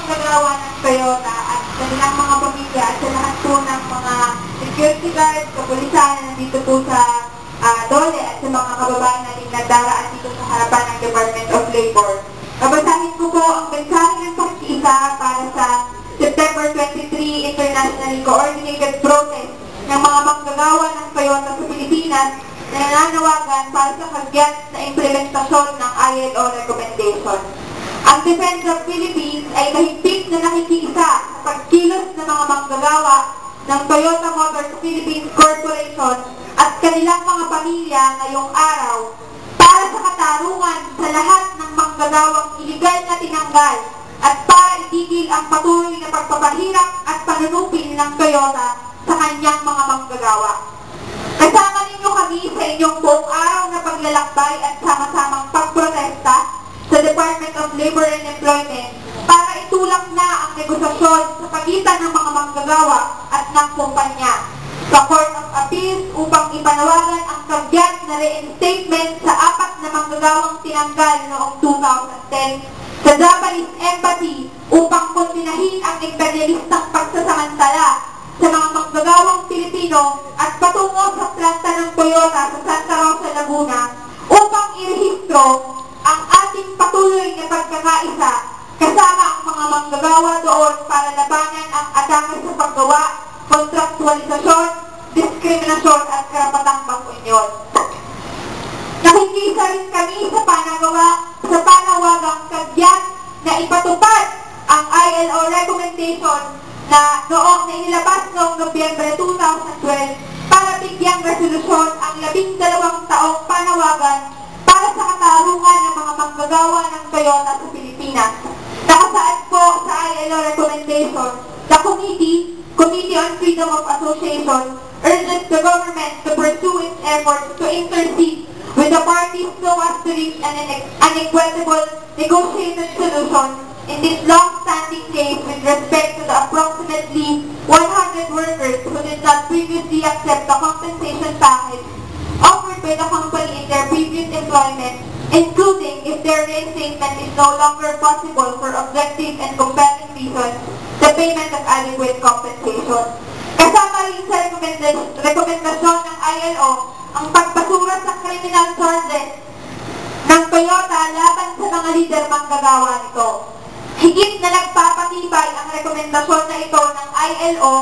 manggagawa ng Toyota at kanilang mga pamilya at sa lahat po ng mga security guards, kapulisan na nandito po sa Dole at sa mga kababayan natin nagdaraan dito sa harapan ng Department of Labor. Babasahin ko po ang mensahe ng pag-iisa para sa September 23 Internationally Coordinated Protest ng mga manggagawa ng Toyota sa Pilipinas na nananawagan para sa kagyat na implementasyon ng ILO recommendation. Ang Defense of Philippines ay mahigpit na nakikiisa sa pagkilos ng mga manggagawa ng Toyota Motors Philippines Corporation at kanilang mga pamilya ngayong araw para sa katarungan sa lahat ng manggagawang iligal na tinanggal at para itigil ang patuloy na pagpapahirap at panunupin ng Toyota sa kanyang mga manggagawa. Kasama ninyo kami sa inyong buong araw na paglalakbay at sama-samang pagprotesta sa Department of Labor and Employment para itulak na ang negosasyon sa pagitan ng mga manggagawa at ng kumpanya sa Court of Appeals upang ipanawagan ang kagyat na reinstatement sa 4 na manggagawang tinanggal noong 2010 sa Japanese Embassy upang konbinahin ang imperialistang pagsasamantala sa mga manggagawang Pilipino at patungo sa planta ng Toyota sa Santa Rosa, Laguna upang irehistro ang ating patuloy na pagkakaisa kasama ang mga manggagawa doon para labanan ang atake sa paggawa, kontraktualisasyon, diskriminasyon at karapatang pag-unyon. Nakikisa rin kami sa panawagang kagyat na ipatupad ang ILO recommendation na noong nailabas noong Nobyembre 2012 para bigyang resolusyon ang 12 taong panawagan para sa katarungan ng mga manggagawa ng Toyota sa Pilipinas. Nakasaad po sa ILO recommendation, the Committee on Freedom of Association urges the government to pursue its efforts to intercede with the parties so as to reach an equitable negotiated solution in this long-standing case with respect to the approximately 100 workers who did not previously accept the compensation package offered by the company in their previous employment, including if their reinstatement is no longer possible for objective and compelling reasons, the payment of adequate compensation. Kasama rin sa rekomendasyon ng ILO ang pagpasura sa criminal charges ng Toyota laban sa mga lider manggagawa nito. Higit na nagpapatibay ang rekomendasyon na ito ng ILO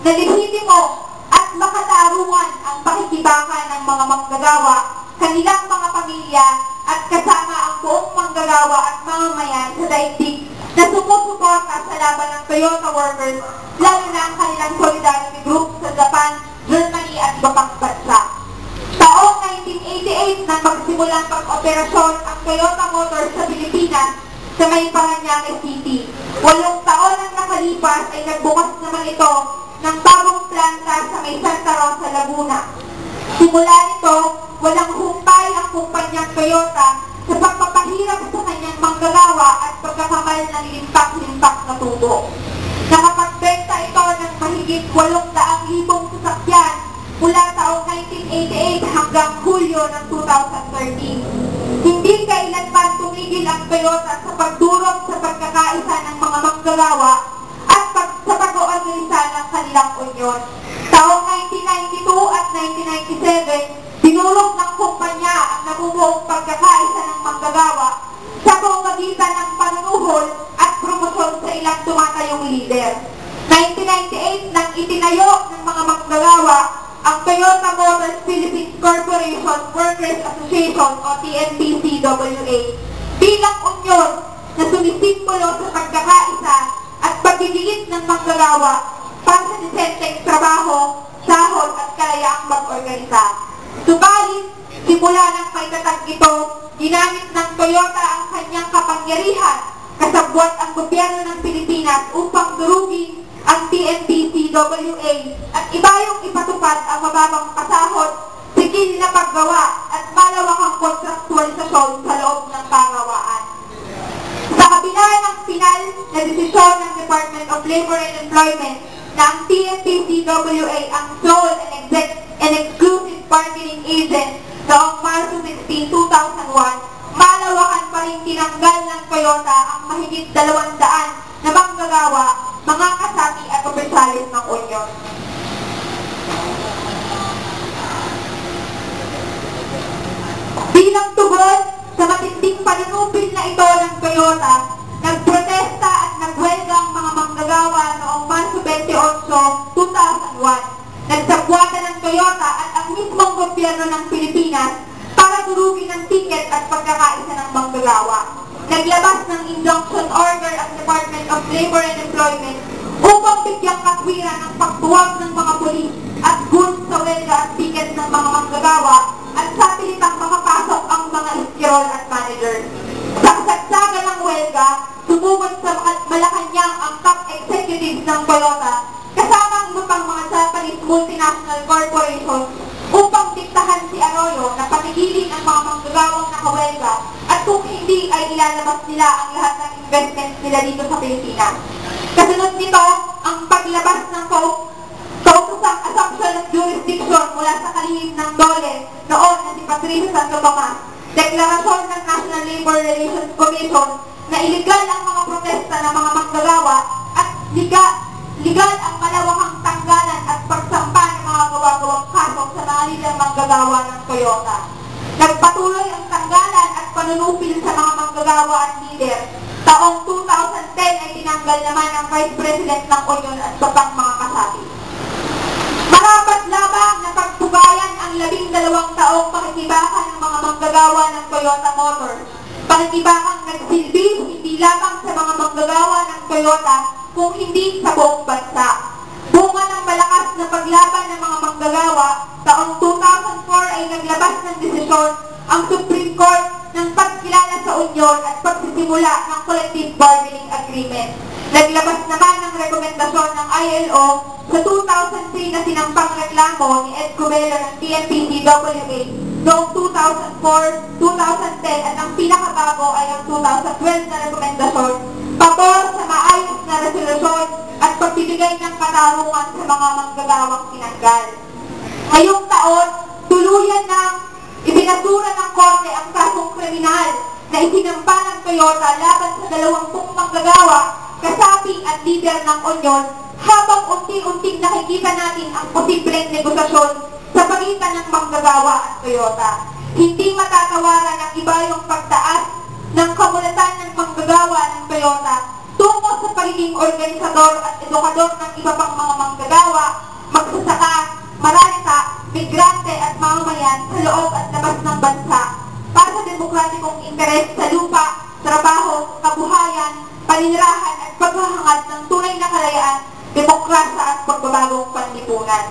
na lehitimo at makatarungan ang pakikibangan ng mga manggagawa, kanilang mga pamilya at kasama ang buong manggagawa at mamamayan sa daigdig na sumusuporta sa laban ng Toyota workers, lalo na ang kanilang solidarity group sa Japan, Germany at iba pang bansa. Taong 1988 nang magsimulang pag-operasyon ang Toyota Motors sa Pilipinas sa may Parañaque City. 8 taon ang nakalipas ay nagbukas naman ito ng bagong planta sa may Santa Rosa, Laguna. Simula nito, walang humpay ang kumpanyang Toyota sa pagpapahirap sa kanyang manggagawa at pagkakamal ng limpak-limpak na tubo. Nakapagbenta ito ng mahigit 800,000 sasakyan mula taong 1988 hanggang Hulyo ng 2013. Hindi kailanman tumigil ang Toyota sa pagdurog sa pagkakaisa ng mga manggagawa at sa pag-oorganisa ng kanilang unyon. Taong 1992 at 1997, dinurog ng kumpanya ang nabubuong pagkakaisa ng manggagawa sa pamamagitan ng panunuhol at promosyon sa ilang tumatayong lider. 1998 nang itinayo ng mga manggagawa ang Toyota Motors Philippines Corporation Workers Association o TMPCWA bilang unyon na sumisimbolo sa pagkakaisa at pagigingit ng manggagawa para sa disenteng trabaho, sahod at kalayaang mag-organisa. Subalit, simula ng pagtatag ito, ginamit ng Toyota ang kanyang kapangyarihan kasabwat ang gobyerno ng Pilipinas upang durugin ang TMPCWA at iba yung ipatupad ang mababang pasahod, sigil na paggawa at malawakang kontraktualisasyon sa loob ng pangawaan. Sa kabila ng final na desisyon ng Department of Labor and Employment na ang TMPCWA ang sole and exclusive bargaining agent noong Marso 16, 2001, malawakan pa rin tinanggal ng Toyota ang mahigit 200 na manggagawa, mga kasapi at opisyalis ng Union. Bilang tugon sa matinding panunupil na ito ng Toyota, nagprotesta at nagwelga ang mga manggagawa noong Marso 28, 2001. Nagsabwatan ng Toyota at ang mismong gobyerno ng Pilipinas para durugin ang ticket at pagkakaisa ng manggagawa. Naglabas ng injunction order ang Department of Labor and Employment upang bigyang katwiran ng pagtuwag ng mga pulis at goods sa welga at ticket ng mga manggagawa at sa pilitang makapasok ang mga iskirol at manager. Sa kasagsagan ng welga, sumugod sa Malacanang ang top executives ng Toyota kasama ang iba pang mga Japanese multinational corporations upang diktahan si Arroyo na patigilin ang mga manggagawang nakawelga at kung hindi ay ilalabas nila ang lahat ng investments nila dito sa Pilipinas. Kasunod nito, ang paglabas ng kausapang assumption of jurisdiction mula sa kalihim ng DOLE noon na si Patricio Santo Tomas, deklarasyon ng National Labor Relations Commission na iligal ang mga protesta ng mga manggagawa at legal ang malawakang tanggalan at pagsampa ng mga gawa-gawang kaso sa mga lilang manggagawa ng Toyota. Nagpatuloy ang tanggalan at panunupil sa mga manggagawa at leader. Taong 2010 ay tinanggal naman ang Vice President ng Union at batang mga kasapi. Marapat lamang na pagpugayan ang 12 taong pakikibakan ng mga manggagawa ng Toyota Motors. Pakikibakang nagsilbi hindi lamang sa mga manggagawa ng Toyota kung hindi sa buong bansa. Bunga ng malakas na paglaban ng mga manggagawa, taong 2004 ay naglabas ng desisyon ang Supreme Court ng pagkilala sa Union at pagsisimula ng Collective Bargaining Agreement. Naglabas naman ng rekomendasyon ng ILO sa 2003 na sinampang reklamo ni Ed Cubelo ng TNPCWA noong 2004, 2010 at ang pinakabago ay ang 2012 na rekomendasyon pabor sa maayos na resolusyon at pagbibigay ng katarungan sa mga manggagawang tinanggal. Ngayong taon, tuluyan ng ibinasura ng Korte ang kasong kriminal na isinampa ng Toyota laban sa 20 manggagawa, kasapi at leader ng Union habang unti-unting nakikita natin ang posibleng negosasyon sa pagitan ng manggagawa at Toyota. Hindi matatawaran ng iba yung pagtaas ng kamulatan ng manggagawa ng Toyota tungo sa pagiging organisador at edukador ng iba pang mga manggagawa, magsasaka, maralita, migrante at mamamayan sa loob at labas ng bansa para sa demokratikong interes sa lupa, trabaho, kabuhayan, paninirahan at paghahangad ng tunay na kalayaan, demokrasya at pagbabagong panlipunan.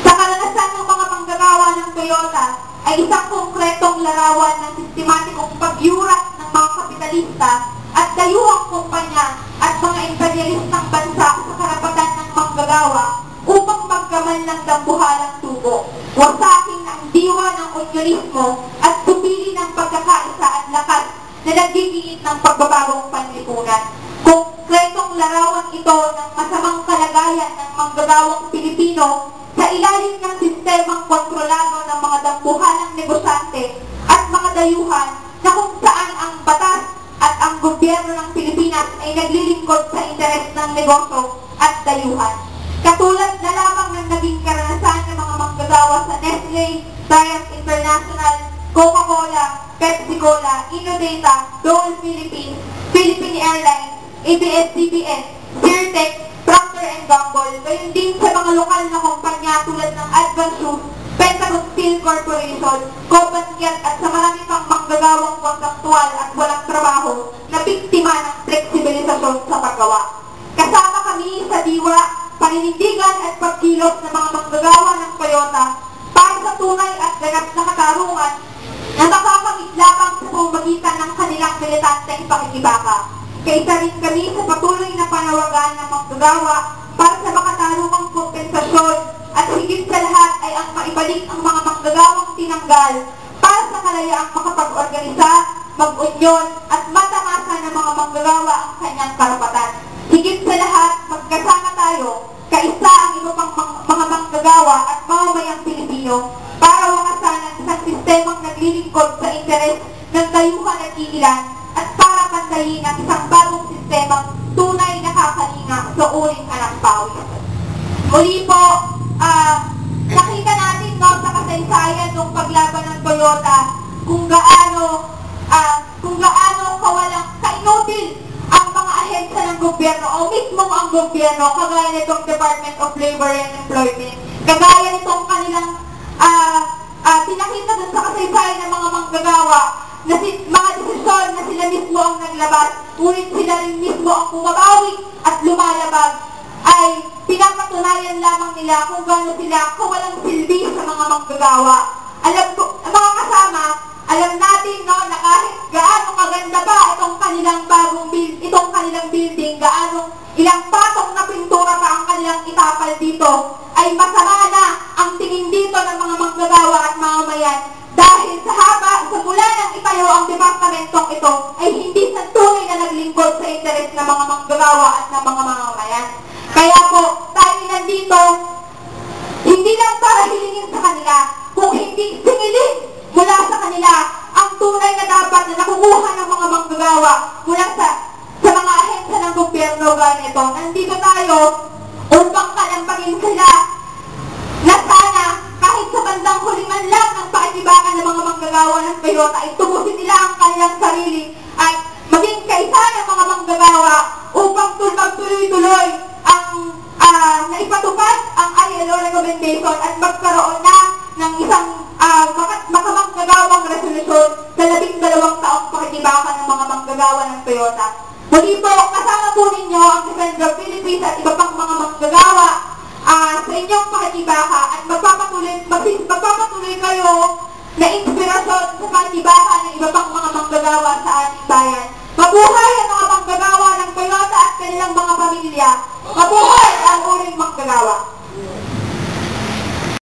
Sa karanasan ng mga manggagawa ng Toyota ay isang konkretong larawan ng sistematikong pagyurak ng mga kapitalista at dayuhang kumpanya at mga imperialistang bansa sa karapatan ng manggagawa upang magkamal ng dambuhalang tubo, wasakin ang diwa ng unionismo at pumili ng pagkakaisa at lakas na nagdidiin ng pagbabagong panlipunan. Konkretong larawan ito ng masamang kalagayan ng manggagawang Pilipino sa ilalim ng sistemang kontrolado ng mga dambuhalang negosyante at mga dayuhan na kung saan ang batas at ang gobyerno ng Pilipinas ay naglilingkod sa interes ng negosyo at dayuhan. Katulad na lamang ng naging karanasan ng mga manggagawa sa Nestle, Triumph International, Coca-Cola, Pepsi-Cola, Innodata, Dole Philippines, Philippine Airlines, ABS-CBN, Sirtec, Procter & Gamble, gayon din sa mga lokal na kumpanya tulad ng Advance Shoes, Pentagon Steel Corporation, Cobansyat at sa marami pang manggagawang kontraktual at walang trabaho na biktima ng fleksibilisasyon sa paggawa. Kasama kami sa diwa, paninindigan at pagkilos ng mga manggagawa ng Toyota para sa tunay at ganap na katarungan na nakakamit lamang sa pamamagitan ng kanilang militanteng pakikibaka. Kaisa rin kami sa patuloy na panawagan ng manggagawa para sa makatarungang kompensasyon at higit sa lahat ay ang maibalik ang mga manggagawang tinanggal para sa kalayaang makapag-organisa, mag-unyon at matamasa ng mga manggagawa ang kanyang karapatan. Higit sa lahat, magkasama tayo, kaisa ang iba pang mga manggagawa at mamamayang Pilipino para wakasan ang isang sistemang naglilingkod sa interes ng dayuhan at iilan at para pantayin ang isang bagong sistemang tunay na ahensya ng gobyerno o mismo ang gobyerno, kagaya nitong Department of Labor and Employment, kagaya nitong kanilang pinakita dun sa kasaysayan ng mga manggagawa na mga desisyon na sila mismo ang naglabas, ngunit sila rin mismo ang bumabawi at lumalabag, ay pinapatunayan lamang nila kung gaano sila kawalang silbi sa mga manggagawa. Alam ko, mga kasama, alam natin no, na kahit gaano kaganda pa itong kanilang itong kanilang building, gaano ilang patong na pintura pa ang kanilang itapal dito, ay masama na ang tingin dito ng mga manggagawa at mamamayan dahil sa mula nang itayo ang departamentong ito ay hindi sa tunay na naglingkod sa interes ng mga manggagawa at ng mga mamamayan. Kaya po, tayo nandito, hindi lang para hilingin sa kanila, kung hindi singilin mula sa kanila ang tunay na dapat na nakukuha ng mga manggagawa mula sa mga ahensya ng gobyerno ganito. Nandito tayo upang kalampagin sila na sana kahit sa bandang huli man lang ng pakikibakan ng mga manggagawa ng Toyota ay tubusin nila ang kanilang sarili at maging kaisa ng mga manggagawa upang magtuloy-tuloy ang naipatupad ang ILO recommendation at magkaroon na ng isang makamanggagawang resolusyon sa 12 taong pakikibakan ng mga manggagawa ng Toyota. Muli po, kasama po ninyo ang Defender of Philippines at iba pang mga manggagawa sa inyong pakikibaka at magpapatuloy kayo na inspirasyon sa pakikibaka ng iba pang mga manggagawa sa ating bayan. Mabuhay ang mga manggagawa ng Toyota at kanilang mga pamilya. Mabuhay!